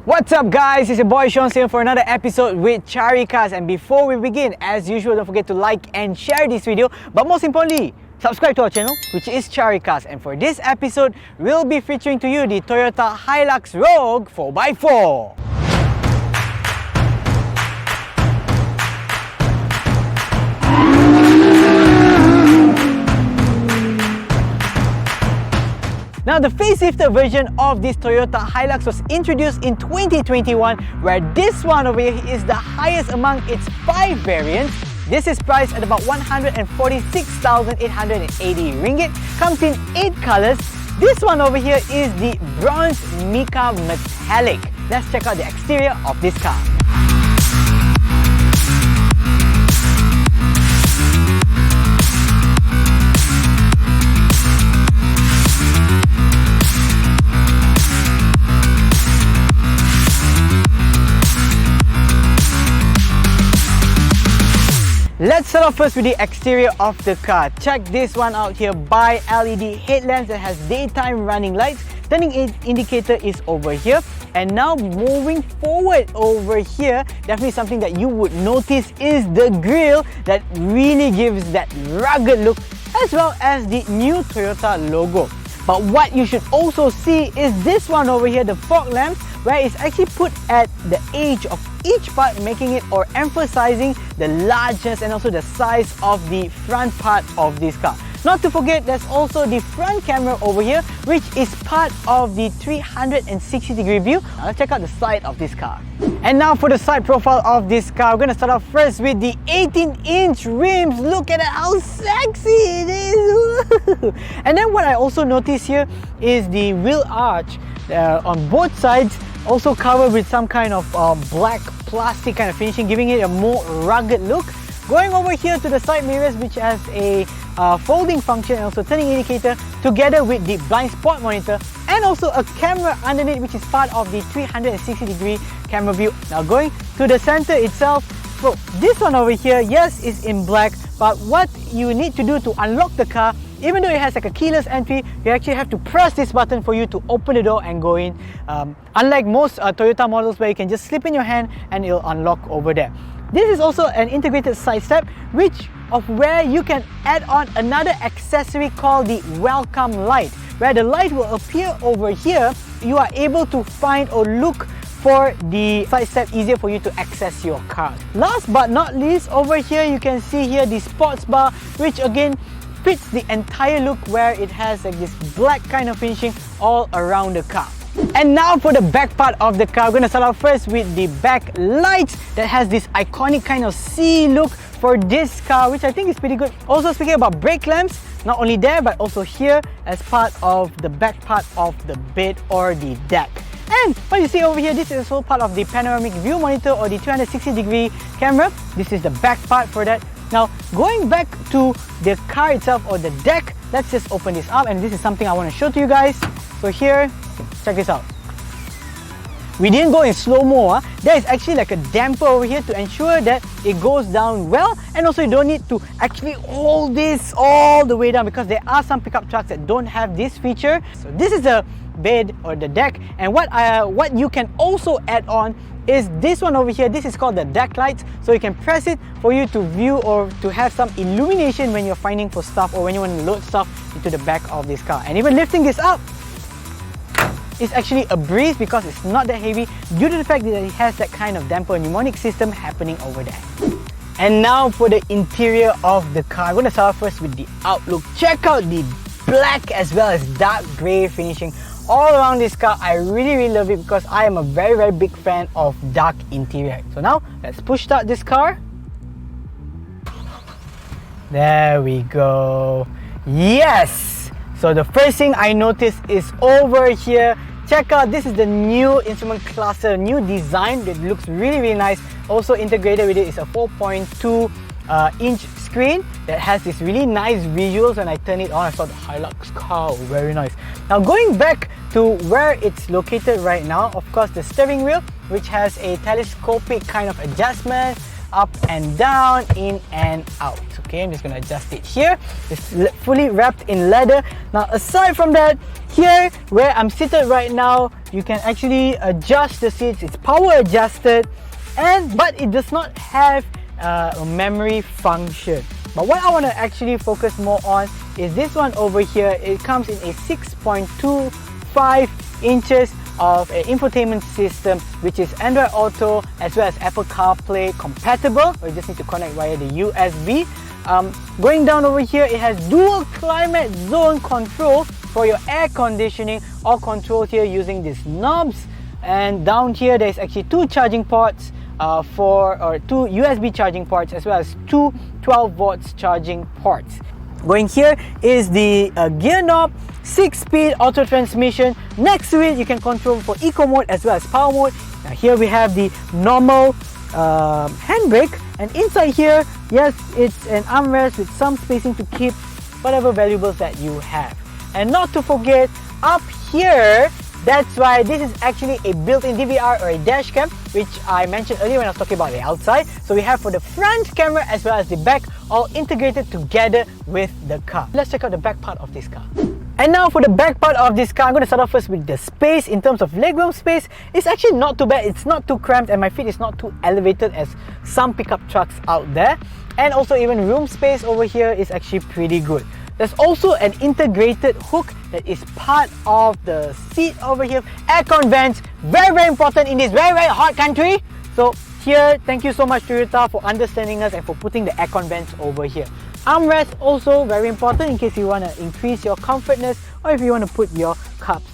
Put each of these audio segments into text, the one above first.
What's up guys, it's your boy Sean here for another episode with Caricarz. And before we begin, as usual, don't forget to like and share this video, but most importantly, subscribe to our channel, which is Caricarz. And for this episode, we'll be featuring to you the Toyota Hilux Rogue 4x4. Now, the facelifted version of this Toyota Hilux was introduced in 2021, where this one over here is the highest among its 5 variants. This is priced at about 146,880 ringgit, comes in 8 colors. This one over here is the Bronze Mica Metallic. Let's check out the exterior of this car. Let's start off first with the exterior of the car. Check this one out here. Bi-LED headlamps that has daytime running lights. Turning indicator is over here. And now moving forward over here, definitely something that you would notice is the grille that really gives that rugged look, as well as the new Toyota logo. But what you should also see is this one over here, the fog lamps, where it's actually put at the edge of each part, making it or emphasizing the largeness and also the size of the front part of this car. Not to forget, there's also the front camera over here, which is part of the 360-degree view. Now let's check out the side of this car. And now for the side profile of this car, we're going to start off first with the 18-inch rims. Look at it, how sexy it is! And then what I also notice here is the wheel arch on both sides, also covered with some kind of black plastic kind of finishing, giving it a more rugged look. Going over here to the side mirrors, which has a folding function and also turning indicator, together with the blind spot monitor and also a camera underneath, which is part of the 360-degree camera view. Now going to the center itself, so this one over here, yes, is in black, but what you need to do to unlock the car, even though it has like a keyless entry, you actually have to press this button for you to open the door and go in. Unlike most Toyota models where you can just slip in your hand and it'll unlock over there. This is also an integrated side step, which of where you can add on another accessory called the welcome light, where the light will appear over here. You are able to find or look for the side step easier for you to access your car. Last but not least, over here you can see here the sports bar, which again fits the entire look, where it has like this black kind of finishing all around the car. And now for the back part of the car, we're going to start off first with the back lights that has this iconic kind of sea look for this car, which I think is pretty good. Also speaking about brake lamps, not only there but also here as part of the back part of the bed or the deck. And what you see over here, this is also part of the panoramic view monitor or the 360-degree camera. This is the back part for that. Now, going back to the car itself or the deck, let's just open this up, and this is something I want to show to you guys. So here, check this out. We didn't go in slow-mo. There is actually like a damper over here to ensure that it goes down well, and also you don't need to actually hold this all the way down, because there are some pickup trucks that don't have this feature. So this is the bed or the deck, and what you can also add on is this one over here. This is called the deck lights, so you can press it for you to view or to have some illumination when you're finding for stuff or when you want to load stuff into the back of this car. And even lifting this up, it's actually a breeze because it's not that heavy, due to the fact that it has that kind of damper mnemonic system happening over there. And now for the interior of the car, I'm going to start first with the outlook. Check out the black as well as dark grey finishing all around this car. I really love it because I am a very big fan of dark interior. So now let's push start this car. There we go. Yes! So the first thing I noticed is over here. Check out, this is the new instrument cluster, new design that looks really nice. Also integrated with it is a 4.2 inch screen that has this really nice visuals. When I turn it on, I saw the Hilux car, very nice. Now going back to where it's located right now, of course the steering wheel, which has a telescopic kind of adjustment, up and down, in and out. Okay, I'm just gonna adjust it here. It's fully wrapped in leather. Now, aside from that, here where I'm seated right now, you can actually adjust the seats. It's power adjusted, but it does not have a memory function. But what I want to actually focus more on is this one over here. It comes in a 6.25 inches of an infotainment system, which is Android Auto as well as Apple CarPlay compatible. We just need to connect via the USB. Going down over here, it has dual climate zone control for your air conditioning, all controlled here using these knobs. And down here, there's actually two charging ports, two USB charging ports, as well as two 12 volts charging ports. Going here is the gear knob, 6-speed auto transmission. Next to it, you can control for eco mode as well as power mode. Now here we have the normal handbrake, and inside here, yes, it's an armrest with some spacing to keep whatever valuables that you have. And not to forget, up here, that's why this is actually a built-in DVR or a dash cam, which I mentioned earlier when I was talking about the outside. So we have for the front camera as well as the back, all integrated together with the car. Let's check out the back part of this car. And now for the back part of this car, I'm going to start off first with the space. In terms of legroom space, it's actually not too bad. It's not too cramped and my feet is not too elevated as some pickup trucks out there. And also even room space over here is actually pretty good. There's also an integrated hook that is part of the seat over here. Aircon vents, very important in this very hot country. So here, thank you so much Toyota for understanding us and for putting the aircon vents over here. Armrest also very important in case you want to increase your comfortness or if you want to put your cups.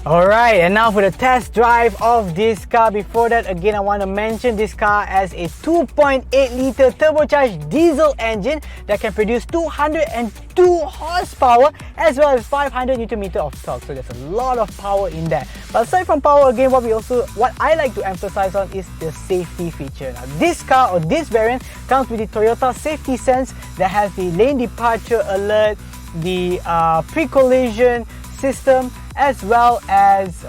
Alright, and now for the test drive of this car. Before that, again, I want to mention this car as a 2.8 litre turbocharged diesel engine that can produce 202 horsepower as well as 500 Nm of torque. So there's a lot of power in there. But aside from power, again, what I like to emphasize on is the safety feature. Now, this car or this variant comes with the Toyota Safety Sense that has the lane departure alert, the pre-collision system, as well as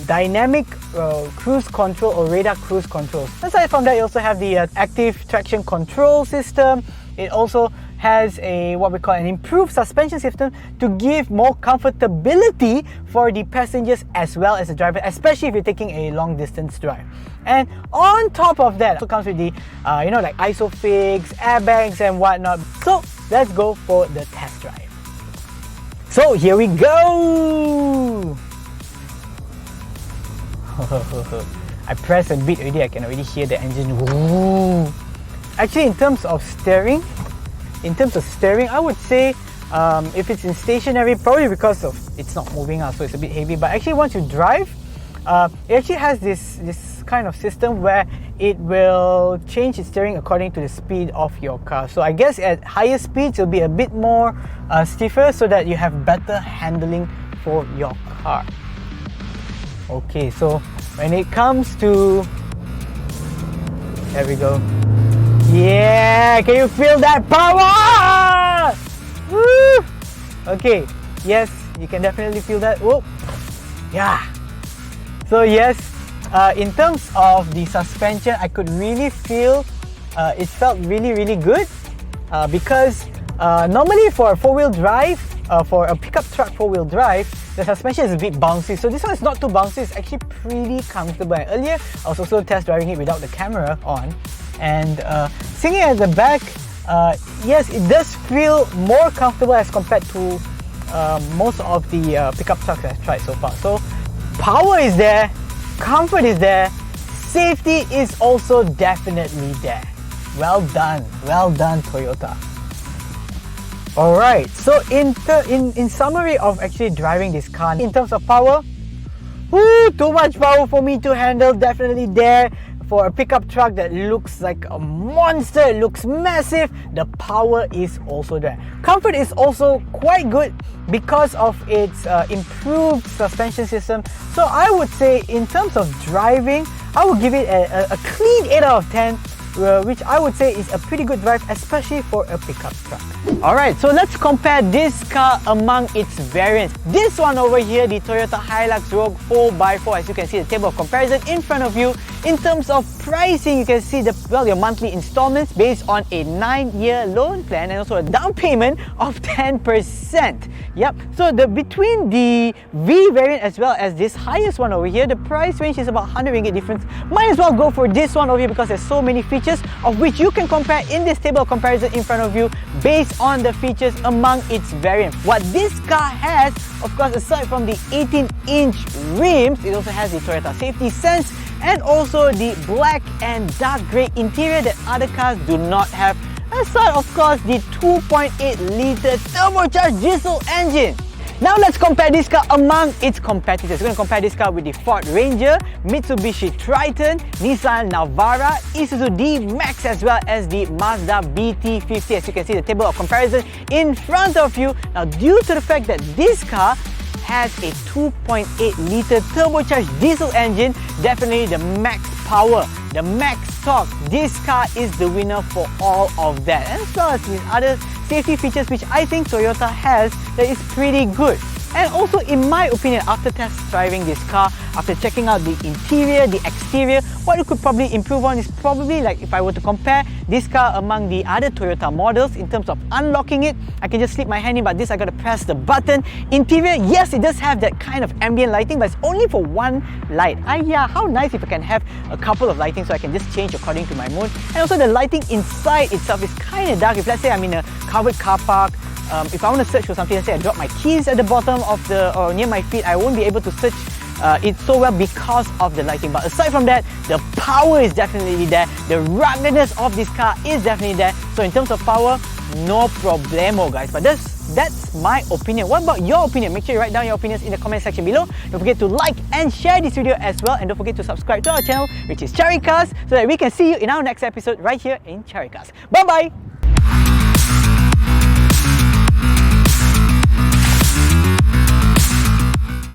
dynamic cruise control or radar cruise control. Aside from that, you also have the active traction control system. It also has what we call an improved suspension system to give more comfortability for the passengers as well as the driver, especially if you're taking a long distance drive. And on top of that, it also comes with the like ISOFIX, airbags and whatnot. So let's go for the test drive. So here we go! I pressed a bit already, I can already hear the engine. Woo. Actually, in terms of steering, I would say if it's in stationary, probably because of it's not moving so it's a bit heavy. But actually, once you drive, it actually has this kind of system where it will change its steering according to the speed of your car. So I guess at higher speeds it'll be a bit more stiffer so that you have better handling for your car. Okay, so when it comes to, there we go. Yeah, can you feel that power? Woo! Okay, yes, you can definitely feel that. Whoa, yeah. So yes, in terms of the suspension, I could really feel it felt really good because normally for a four-wheel drive, for a pickup truck four-wheel drive, the suspension is a bit bouncy. So this one is not too bouncy, it's actually pretty comfortable. And earlier, I was also test driving it without the camera on. And seeing it at the back, yes, it does feel more comfortable as compared to most of the pickup trucks I've tried so far. So power is there, comfort is there, safety is also definitely there. Well done Toyota. Alright, so in summary of actually driving this car, in terms of power, too much power for me to handle, definitely there. For a pickup truck that looks like a monster, it looks massive, the power is also there. Comfort is also quite good because of its improved suspension system. So I would say in terms of driving, I would give it a clean 8 out of 10, which I would say is a pretty good drive, especially for a pickup truck. Alright, so let's compare this car among its variants. This one over here, the Toyota Hilux Rogue 4x4, as you can see the table of comparison in front of you, In terms of pricing, you can see your monthly installments based on a 9-year loan plan and also a down payment of 10%. Yep, so between the V variant as well as this highest one over here, the price range is about 100 ringgit difference. Might as well go for this one over here because there's so many features of which you can compare in this table of comparison in front of you based on the features among its variant. What this car has, of course, aside from the 18-inch rims, it also has the Toyota Safety Sense and also the black and dark grey interior that other cars do not have. Aside, of course, the 2.8-litre turbocharged diesel engine. Now let's compare this car among its competitors. We're going to compare this car with the Ford Ranger, Mitsubishi Triton, Nissan Navara, Isuzu D-Max as well as the Mazda BT50. As you can see, the table of comparison in front of you. Now, due to the fact that this car has a 2.8-litre turbocharged diesel engine, definitely the max power, the max torque, this car is the winner for all of that. And as well as these other safety features which I think Toyota has that is pretty good. And also, in my opinion, after test driving this car, after checking out the interior, the exterior, what you could probably improve on is probably like if I were to compare this car among the other Toyota models in terms of unlocking it, I can just slip my hand in, but this I gotta press the button. Interior, yes, it does have that kind of ambient lighting, but it's only for one light. Yeah, how nice if I can have a couple of lighting so I can just change according to my mood. And also the lighting inside itself is kind of dark. If let's say I'm in a covered car park, if I want to search for something, let's say I drop my keys at the bottom of or near my feet, I won't be able to search it so well because of the lighting. But aside from that, the power is definitely there. The ruggedness of this car is definitely there. So in terms of power, no problemo, guys. But that's my opinion. What about your opinion? Make sure you write down your opinions in the comment section below. Don't forget to like and share this video as well. And don't forget to subscribe to our channel, which is Caricarz, so that we can see you in our next episode right here in Caricarz. Bye-bye!